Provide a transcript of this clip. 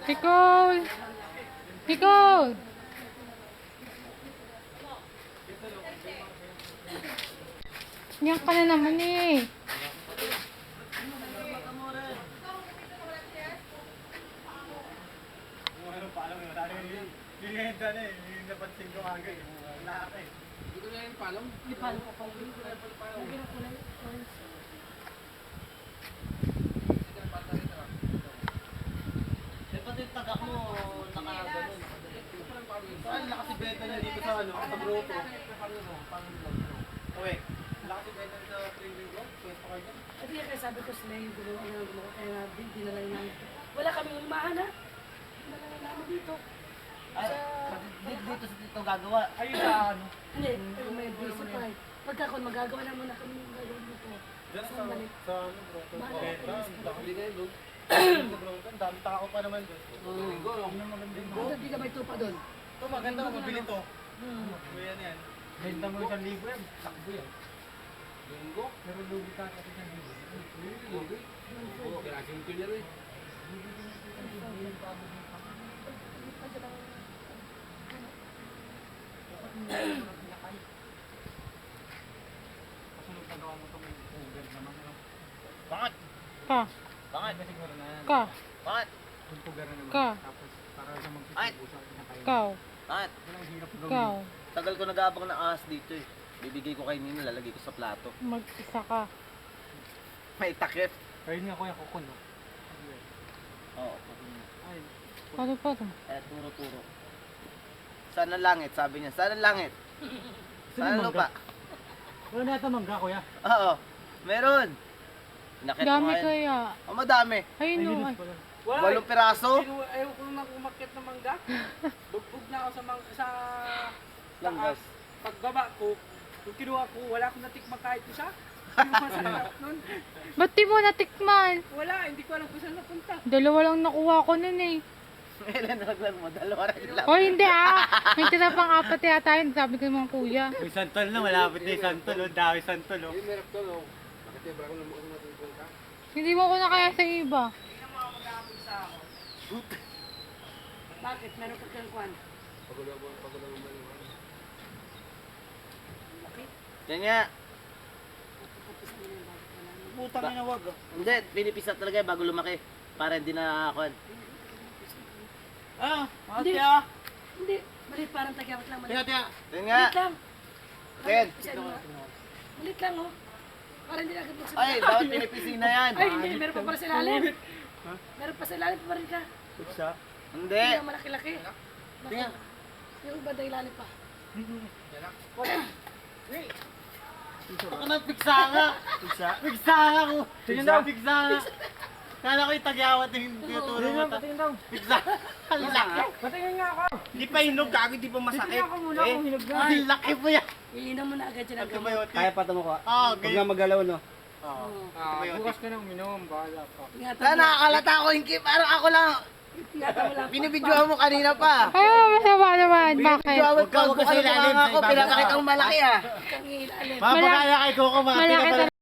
Nicole! Nicole! Yan ka na naman eh. Napansin ko agad. Lahat eh. Hindi ko na yung palong. Hindi pa ko pa. Lagi na kulay orange. Pati yung tagak mo, nakaganon. Saan nakasibenta niya dito sa ano, sa grupo? Uwe, nakasibenta niya sa training group? Pwede ka dyan? At yan kaya sabi ko sila yung gulo, kaya dinala yung namin. Wala kami umahan ha. Dinala yung namin dito. Ay, dito sa dito gagawa. Ayun sa ano? Hindi, may busy pa eh. Pagka kung magagawa na muna kami yung gagawin dito. Diyan Saan balik? sa ano bro? Balik. Hindi na yun, ang dami tao pa naman doon. Linggo, Hindi ka may tupa doon. ito maganda, mabili to. Kuya yan. Benta mo 1,000 yan. Takbo yan. Linggo? Pero lugi ka kasi 1,000. Lugi? Oo, kirasing ko niya rin. Bakit? Ka. Bakit? Siguro na. Ka. Bakit? Ka. Tapos para sa Ikaw. Bakit? Ikaw. Tagal ko nag-aabang ng ahas dito eh. Bibigay ko kay Nina, lalagay ko sa plato. Mag-isa ka. May takip. Ayun nga kuya, kukun no? Oo. Paano pa ito? Eh, turo-turo. Saan ang langit? Sabi niya. Saan ang langit? Saan ang lupa? Wala na ito mangga kuya. Oo. Meron. Inakit mo Dami ngayon. kaya. Oh, madami. Ayun no. Ay. Wala. 8 piraso. Ayaw ko na umakyat ng mangga. Bugbog na ako sa Langgas. taas. Pagbaba ko, yung kinuha ko, wala akong natikman kahit isa. Hindi ko masarap nun. Ba't di mo natikman? Wala, hindi ko alam kung saan napunta. Dalawa lang nakuha ko nun eh. Ilan nalaglag mo? Dalawa rin lang. O hindi ah. May tira pang apat yata yun. Sabi ko yung mga kuya. May santol na, malapit na yung santol. Oh. Dami santol. Oh. Hindi mo ko na kaya sa iba. Bakit? Meron pa kang kwan? Yan nga. Putang ina wag. Hindi, pinipisat talaga eh, bago lumaki. Para hindi na ako. Ah, Hindi. ate ah. Hindi. Mali, parang tagyawat lang. Mali. Tiya. Yan nga. Malit lang. Ken. Isa mo. Malit lang oh. Parang hindi na agad magsabi. Ay, dapat pinipisin na yan. Ay, hindi. Meron pa pala sa ilalim. Meron pa sa ilalim pa rin ka. Putsa. Hindi. Hindi na malaki-laki. Tingnan. Yung iba na ilalim pa. Ako na piksanga. Piksanga ko. Tingnan daw. Piksanga. Kala ko yung tagyawat yung tinuturo mo. Patingin daw. Piksanga. Ang laki. Patingin nga ako. Hindi pa hinog, gago, hindi pa masakit. Tingnan ako muna kung hinog na. Ang laki po yan. Iinom mo na agad yan ang gamot. Antibiotic. Kaya pa mo ko. Oo, Huwag ganyan. nga magalaw no. Oo. Bukas ka nang minom, bahala ka. Ingatan Kaya mo. nakakalata ko yung kip. Parang ako lang. Ingatan mo lang. Binibidyohan mo kanina pa. Ay, masama naman. Bakit? Binibidyohan mo Huwag ka pa. sa ilalim, sa Ako, ibabaw pinapakita ka. mo malaki ah. Kang ilalim. Mapakaya kay Coco, Malaki